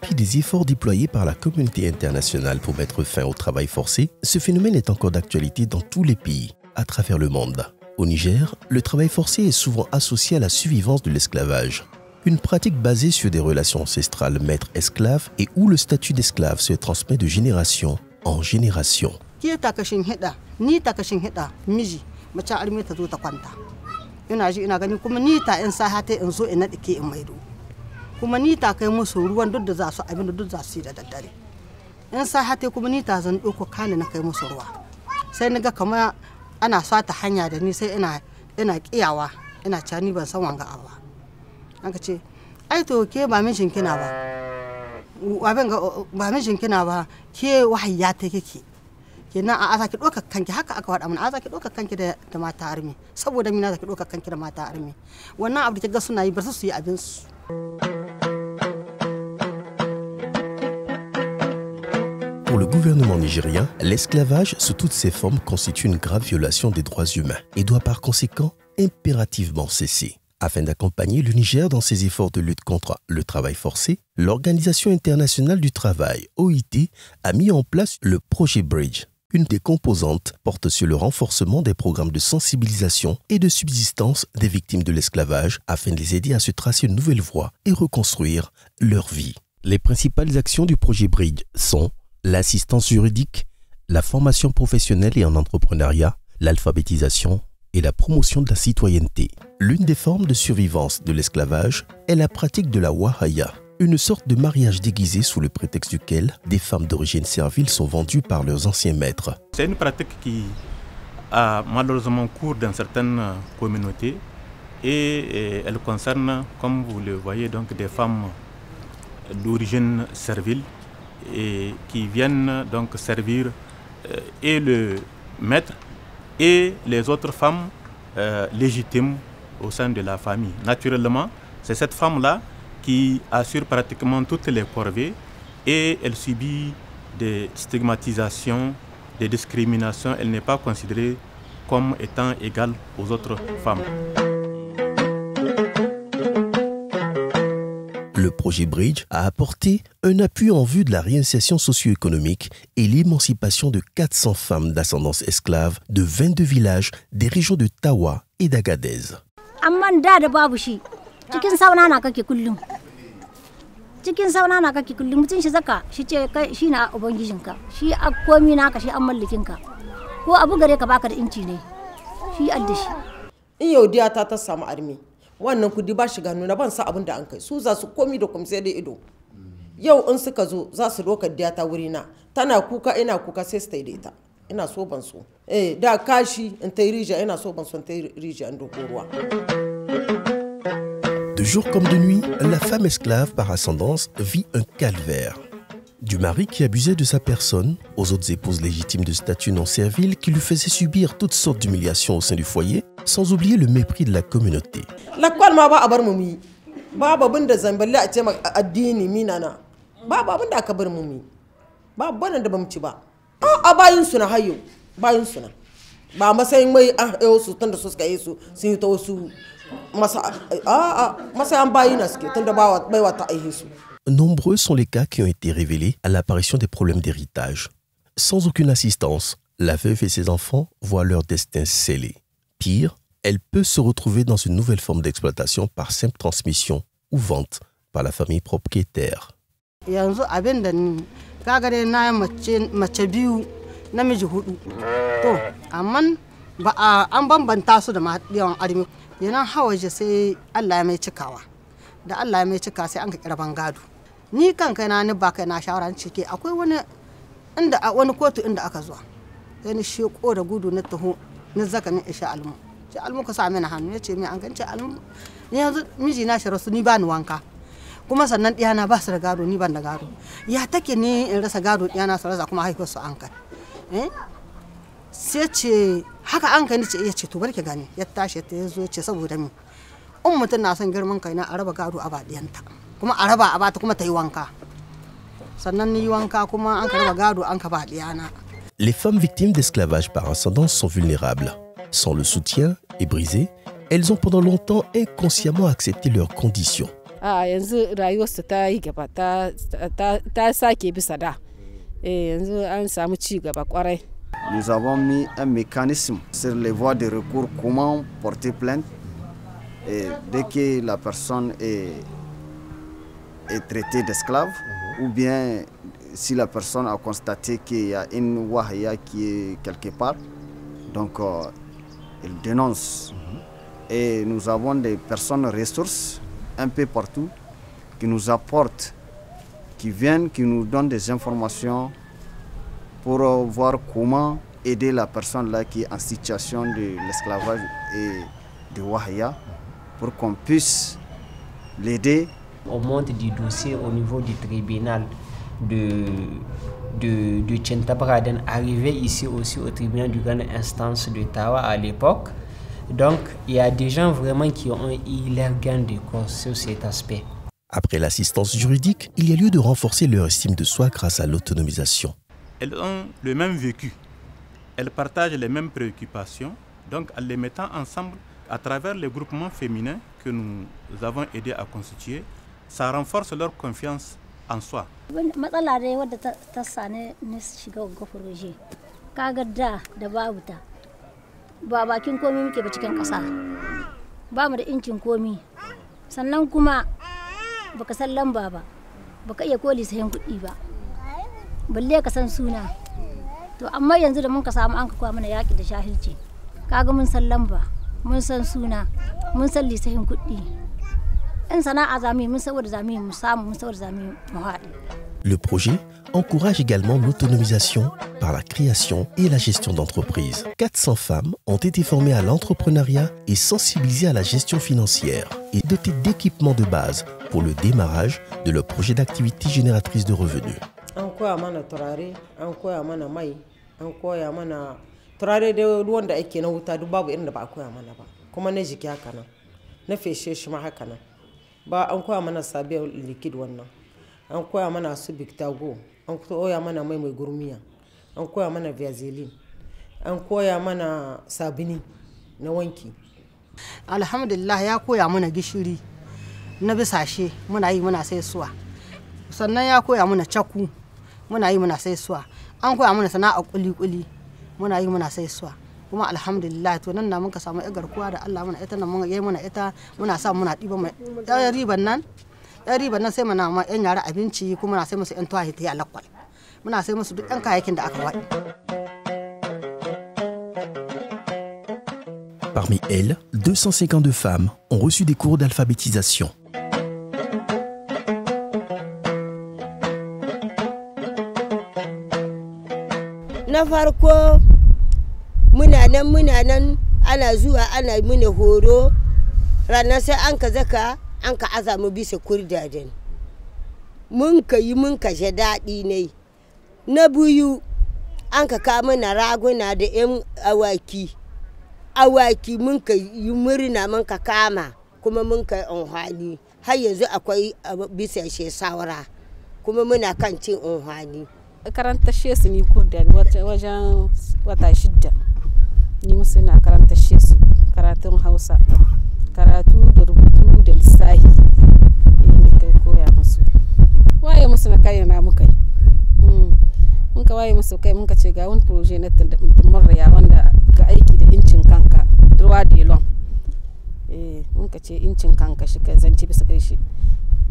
dépit des efforts déployés par la communauté internationale pour mettre fin au travail forcé, ce phénomène est encore d'actualité dans tous les pays, à travers le monde. Au Niger, le travail forcé est souvent associé à la survivance de l'esclavage. Une pratique basée sur des relations ancestrales maître-esclave et où le statut d'esclave se transmet de génération en génération. Kuma ni ta kai musu ruwan duk da za su abin da duk za su yi da daddare in sa hate kuma ni ta zan ɗauko kani na kai musu ruwa sai naga kamar ana sata hanya da ni sai ina kiyawa ina cewa ni ban san wanga abu an ka ce ai to ke ba min shinkina ba abin ga ba min shinkina ba ke wahayya ta kike kenan a zaki ɗaukar kanki haka aka faɗa mana a zaki ɗaukar kanki da mata armi saboda mina zaki ɗaukar kanki da mata armi wannan abu da kiga suna yi bar su yi abin su. Pour le gouvernement nigérien, l'esclavage sous toutes ses formes constitue une grave violation des droits humains et doit par conséquent impérativement cesser. Afin d'accompagner le Niger dans ses efforts de lutte contre le travail forcé, l'Organisation internationale du travail, OIT, a mis en place le projet Bridge. Une des composantes porte sur le renforcement des programmes de sensibilisation et de subsistance des victimes de l'esclavage afin de les aider à se tracer une nouvelle voie et reconstruire leur vie. Les principales actions du projet Bridge sont l'assistance juridique, la formation professionnelle et en entrepreneuriat, l'alphabétisation et la promotion de la citoyenneté. L'une des formes de survivance de l'esclavage est la pratique de la wahaya, une sorte de mariage déguisé sous le prétexte duquel des femmes d'origine servile sont vendues par leurs anciens maîtres. C'est une pratique qui a malheureusement cours dans certaines communautés et elle concerne, comme vous le voyez, donc des femmes d'origine servile et qui viennent donc servir et le maître et les autres femmes légitimes au sein de la famille. Naturellement, c'est cette femme-là qui assure pratiquement toutes les corvées et elle subit des stigmatisations, des discriminations. Elle n'est pas considérée comme étant égale aux autres femmes. Le projet Bridge a apporté un appui en vue de la réinsertion socio-économique et l'émancipation de 400 femmes d'ascendance esclave de 22 villages des régions de Tawa et d'Agadez. Wannan kudi ba shiga nuna ban sa abin da an kai su za su komi da kuma sai da ido yau in suka zo za su doka diya ta wuri na tana kuka ina kuka sai su taida ina so ban so da kashi in tai rija ina so ban so in tai rija an doko ruwa. De jour comme de nuit, la femme esclave par ascendance vit un calvaire. Du mari qui abusait de sa personne, aux autres épouses légitimes de statut non servile qui lui faisaient subir toutes sortes d'humiliations au sein du foyer, sans oublier le mépris de la communauté. Nombreux sont les cas qui ont été révélés à l'apparition des problèmes d'héritage. Sans aucune assistance, la veuve et ses enfants voient leur destin scellé. Pire, elle peut se retrouver dans une nouvelle forme d'exploitation par simple transmission ou vente par la famille propriétaire. Ni kan kai na ni ba kai na shawara cike akwai wani kotu inda aka zuwa sai ni sheko da gudu na taho ni zaka min isha almu ce almu ka sa mini hannu yace me an gance almu ni yanzu miji na shi rasu ni ba ni wanka kuma sannan diyana ba su da gado ni ban da gado ya take ne in rasa gado diyana su rasa kuma haifar su an kai sai ce haka an kai ni ce yace to barke gani ya tashi ta yazo ce saboda mi mutum na son girman kai na a raba gado a ba diyanta kuma a raba a bata kuma ta yi wanka sannan ni wanka kuma an ka raba gado an ka ba diyana. Les femmes victimes d'esclavage par ascendance sont vulnérables. Sans le soutien et brisées, elles ont pendant longtemps inconsciemment accepté leurs conditions. a yanzu rayuwarsu ta yi gaba ta sake bisa da yanzu an samu ci gaba kwarai. Nous avons mis un mécanisme sur les voies de recours, comment porter plainte et dès que la personne est traitée d'esclave ou bien si la personne a constaté qu'il y a une wahia qui est quelque part, donc il dénonce. Et nous avons des personnes ressources un peu partout qui nous apportent, qui viennent, qui nous donnent des informations pour voir comment aider la personne là qui est en situation de l'esclavage et de wahia pour qu'on puisse l'aider. On monte du dossier au niveau du tribunal de Tchentabaraden, arrivé ici aussi au tribunal de grande instance de Tawa à l'époque. Donc il y a des gens vraiment qui ont eu leur gain de cause sur cet aspect. Après l'assistance juridique, il y a lieu de renforcer leur estime de soi grâce à l'autonomisation. Elles ont le même vécu, elles partagent les mêmes préoccupations, donc en les mettant ensemble à travers les groupements féminins que nous avons aidé à constituer, ça renforce leur confiance en soi. Ba bakin komi muke ba cikin ƙasa ba mu da incin komi sannan kuma baka san lamba ba baka iya koli sayan kuɗi ba balle ka san suna to amma yanzu da mun ka samu an ka kwa mana yaƙi da shahilci kaga mun san lamba mun san suna mun san lisahin kuɗi in sana'a zami mun san wanda zami mu samu mun san wanda zami mu haɗe. Le projet encourage également l'autonomisation par la création et la gestion d'entreprises. 400 femmes ont été formées à l'entrepreneuriat et sensibilisées à la gestion financière et dotées d'équipements de base pour le démarrage de leur projet d'activité génératrice de revenus. An koya mana su biktago, an koya mana mai gurmiya, an koya mana vaseline, an koya mana sabini na wanki. Alhamdulillah ya koya mana gishiri na bisashe muna yi muna sai suwa. Sannan ya koya mana caku muna yi muna sai suwa. An koya mana sana'a kuli-kuli muna yi muna sai suwa. Kuma alhamdulillah to nan na muka samu garkuwa da Allah muna ita nan mun yi muna ita muna sa muna diba mai riban nan. Riban nan sai muna ma yan yara abinci kuma muna sai musu yan tuwahi ta alakwal muna sai musu duk yan kayayyakin da aka wadi. Parmi elles, 252 femmes ont reçu des cours d'alphabétisation. Na farko muna nan ana zuwa ana muna horo ranar sai an ka zaka an ka azamu bisa kurdaden mun ka yi mun ka ji daɗi ne na biyu an ka kama na raguna da yan awaki mun ka yi murna mun ka kama kuma mun ka unhani har yanzu akwai bisa she saura kuma muna kan cin unhani. Karanta shesu ni kurdan wajen wata 6 ni musu na karanta shesu karatun Hausa karatu da rubutu da lissahi ne kai koya musu waye musu na kai na muka yi mun ka waye musu kai mun ka ce ga wani projet na tunmarya wanda ga aiki da incin kanka droit de l'homme mun ka ce incin kanka shi ka zanci bisa kai shi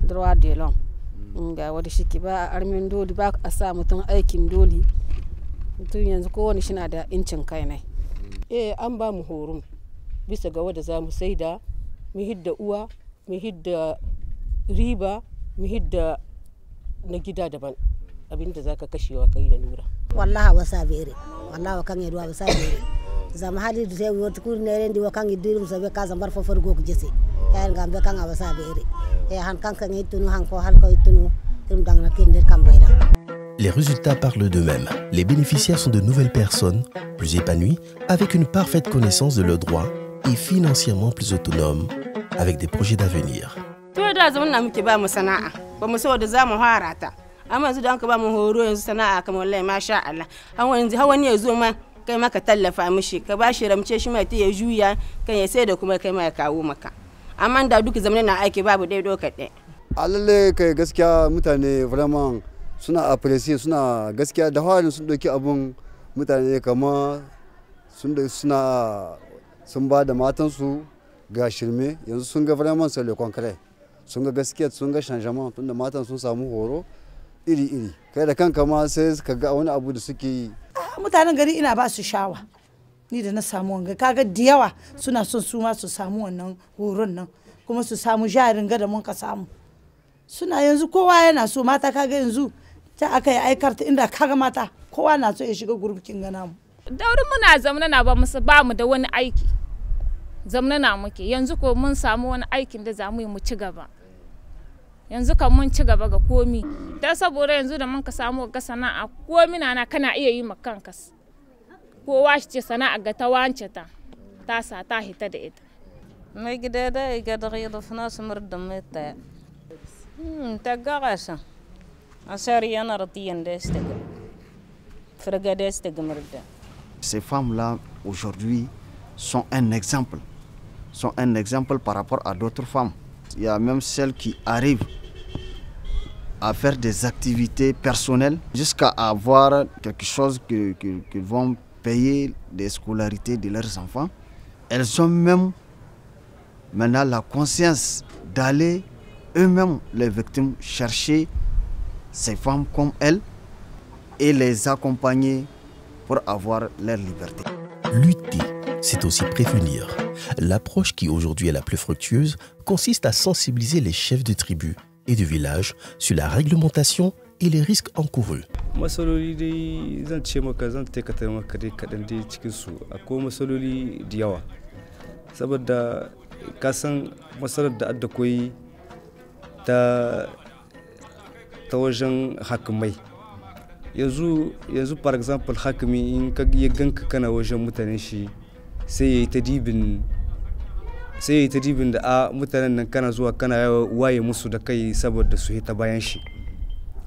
droit de l'homme ga wanda shi ke ba armin doli ba a sa mutum aikin doli mutum yanzu kowane shi na da incin kai ne an ba mu horon bisa ga wanda za mu saida mu hidda uwa mu hidda riba mu hidda na gida daban abinda zaka kashewa kai da lura wallahi wasa bere wallahi kan yadwa wasa bere zama hali da sai wata kur ne rendi wa kan yidirum sabe ka zambar fofar go jese ya ngambe kan wasa bere han kan kan yitunu han ko hal ko yitunu dum dang na kinder kam bayda. Les résultats parlent d'eux-mêmes. Les bénéficiaires sont de nouvelles personnes, plus épanouies, avec une parfaite connaissance de leurs droits et financièrement plus autonomes, avec des projets d'avenir. To da zaman na muke ba mu sana'a, ba mu so da zamu fara ta. Amma yanzu da an ka ba mu horo yanzu sana'a kamar wallahi masha Allah. Hawan yanzu hawan ya zo ma kai maka tallafa mishi, ka ba shi ramce shi mai ta ya juya kan ya sai da kuma kai mai kawo maka. Amma da duk zamanin na aiki babu dai doka ɗaya. alalle kai gaskiya mutane vraiment suna appreciate suna gaskiya da hawarin sun doki abun mutane kama sun ba da matansu ga shirme yanzu sun ga vraiment c'est le concret sun ga gaskiya sun ga changement tunda matan sun samu horo iri kai da kanka ma sai ka ga wani abu da suke yi. Mutanen gari ina ba su shawa ni da na samu wanga kaga da yawa suna son su ma su samu wannan horon nan kuma su samu jarin ga da mun ka samu suna yanzu kowa yana so mata kaga yanzu ta aka yi aikarta inda kaga mata kowa na so ya shiga gurbikin gana mu. Daurin muna zamana na ba mu da wani aiki zamana na muke yanzu ko mun samu wani aikin da za mu yi mu ci gaba yanzu kan mun ci gaba ga komi dan saboda yanzu da mun ka samu ga sana'a komi na kana iya yi maka kanka kowa shi ce sana'a ga ta wance ta sa ta hita da ita mai gida da ga da ga fana su murda mata ta garasa asari yana ratiyan da este frega da este murda. Ces femmes-là aujourd'hui sont un exemple par rapport à d'autres femmes. Il y a même celles qui arrivent à faire des activités personnelles jusqu'à avoir quelque chose qu'ils vont payer des scolarités de leurs enfants. Elles ont même maintenant la conscience d'aller eux-mêmes, les victimes, chercher ces femmes comme elles et les accompagner pour avoir leur liberté. Lutter, c'est aussi prévenir. L'approche qui aujourd'hui est la plus fructueuse consiste à sensibiliser les chefs de tribus et de villages sur la réglementation et les risques encourus. Masaloli dai zan ce maka zan taikata maka dai kaɗan dai cikin su akwai masaloli da yawa saboda ka san masalar da adda koyi ta wajen hakimai yanzu for example hakimi in ka ya ganka kana wajen mutanen shi sai ya yi ta dibin da a mutanen nan kana zuwa kana waye musu da kai saboda su hita bayan shi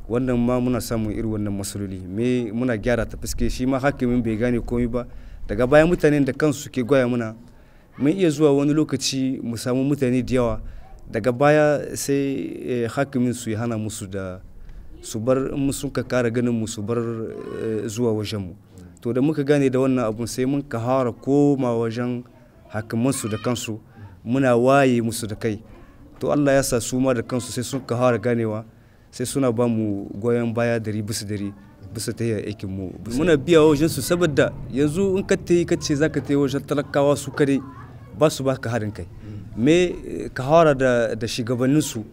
wannan ma muna samun irin wannan masaloli me muna gyara ta fuske shi ma hakimin bai gane komai ba daga bayan mutanen da kansu suke goya muna mun iya zuwa wani lokaci mu samu mutane da yawa daga baya sai hakimin su ya hana musu da su bar sun ka kara ganin mu su bar zuwa wajen mu to da muka gane da wannan abun sai mun ka hara koma wajen hakiman su da kansu muna waye musu da kai to Allah ya sa su ma da kansu sai sun ka hara ganewa sai suna ba mu goyon baya 100% bisa ta aikin mu muna biya wajen su saboda yanzu in ka ce zaka tayi wajen talakawa su kare ba su baka harin kai me ka hara da shugabannin su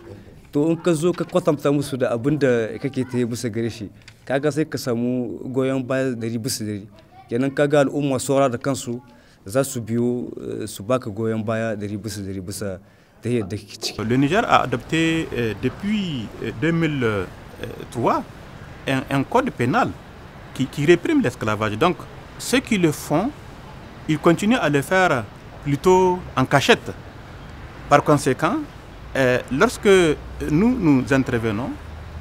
to in ka zo ka kwatanta musu da abin da kake ta yi bisa gare shi kaga sai ka samu goyon baya 100% kenan kaga al'umma saura da kansu za su biyo su baka goyon baya 100% bisa ta yadda kake ciki. Le Niger a adopté depuis 2003 un code pénal qui réprime l'esclavage. Donc ceux qui le font, ils continuent à le faire plutôt en cachette. Par conséquent, lorsque nous intervenons,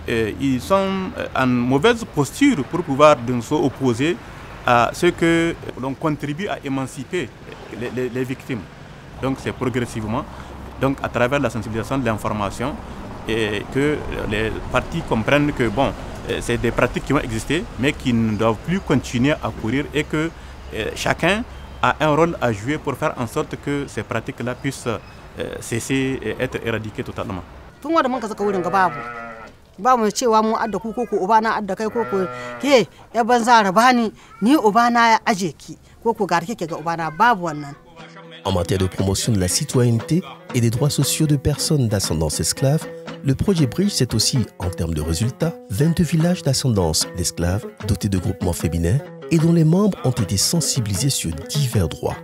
ils sont en mauvaise posture pour pouvoir s'opposer à ce que l'on contribue à émanciper les victimes. Donc c'est progressivement, donc à travers la sensibilisation de l'information, et que les parties comprennent que bon, c'est des pratiques qui ont existé, mais qui ne doivent plus continuer à courir et que chacun a un rôle à jouer pour faire en sorte que ces pratiques-là puissent cesser et être éradiquées totalement. Tun wanda mun ka saka wurin ga babu mu cewa mu adda ku ko ubana adda kai ko ke ya banza rabani ni ubana ya aje ki ko ga kike ga ubana babu wannan. En matière de promotion de la citoyenneté et des droits sociaux de personnes d'ascendance esclave, le projet Bridge, c'est aussi, en termes de résultats, 22 villages d'ascendance d'esclaves dotés de groupements féminins et dont les membres ont été sensibilisés sur divers droits.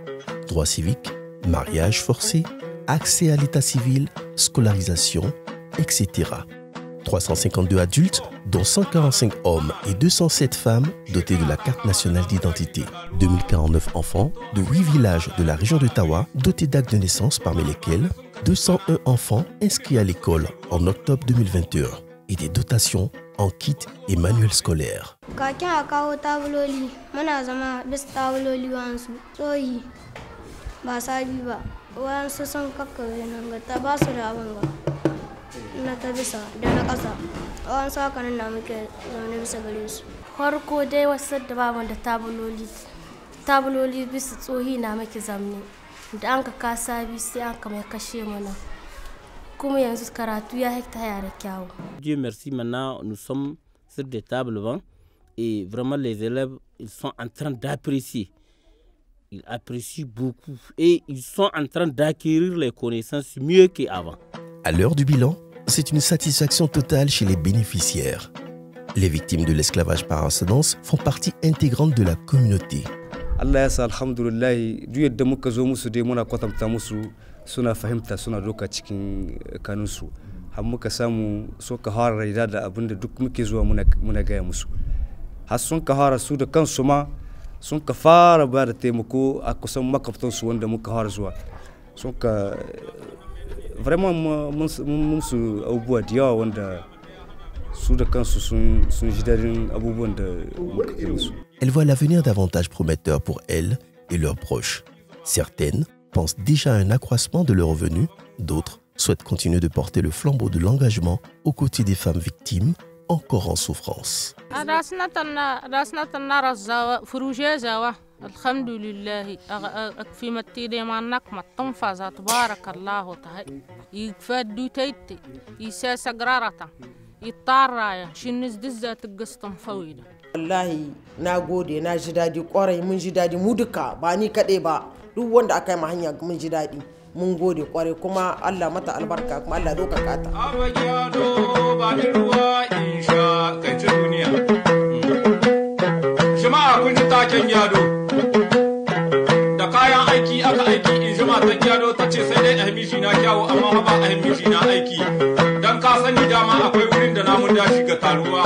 Droits civiques, mariage forcé, accès à l'état civil, scolarisation, etc. 352 adultes, dont 145 hommes et 207 femmes dotés de la carte nationale d'identité. 2049 enfants de 8 villages de la région de Tawa dotés d'actes de naissance, parmi lesquels 201 enfants inscrits à l'école en octobre 2021 et des dotations en kit et manuels scolaires. na ta bisa da na ƙasa a wani sakanin na muke zaune bisa gare su. Farko dai wasu da baban da tabuloli bisa tsohi na muke zamne da an ka kasa bi sai an kama ya kashe mana kuma yanzu karatu ya hekta yara kyawu. Dieu merci, maintenant nous sommes sur des tables et vraiment les élèves ils sont en train d'apprécier. Ils apprécient beaucoup et ils sont en train d'acquérir les connaissances mieux qu'avant. À l'heure du bilan, c'est une satisfaction totale chez les bénéficiaires. Les victimes de l'esclavage par ascendance font partie intégrante de la communauté. Allah ya sa alhamdulillah duk yadda muka zo musu dai muna kwatanta musu suna fahimta suna doka cikin kanunsu har muka samu so ka fara raida da abin da duk muke zuwa muna gaya musu har sun ka fara su da kansu ma sun ka fara ba da taimako a kusan makaftansu wanda muka fara zuwa sun ka vraiment mun su abubuwa da yawa wanda su da kansu sun ji dadin abubuwan da muka kai musu. Elle voit l'avenir davantage prometteur pour elle et leurs proches. Certaines pensent déjà à un accroissement de leurs revenus, d'autres souhaitent continuer de porter le flambeau de l'engagement aux côtés des femmes victimes encore en souffrance. الحمد لله في متيدي ما نقمة تنفذ تبارك الله تهي يفادو تيتي يساس قرارة يطارا شنز دزة تقسطن فويدة. wallahi na gode na ji daɗi kwarai mun ji daɗi mu duka ba ni kaɗai ba duk wanda aka yi ma hanya mun ji daɗi mun gode kwarai kuma Allah mata albarka kuma Allah doka kata. Jama'a kun ji taken yado da kayan aiki aka aiki in jima ta yado ta ce sai dai ahmiji na kyawu amma ba ahmiji na aiki dan ka sani dama akwai wurin da namun dashi ga taruwa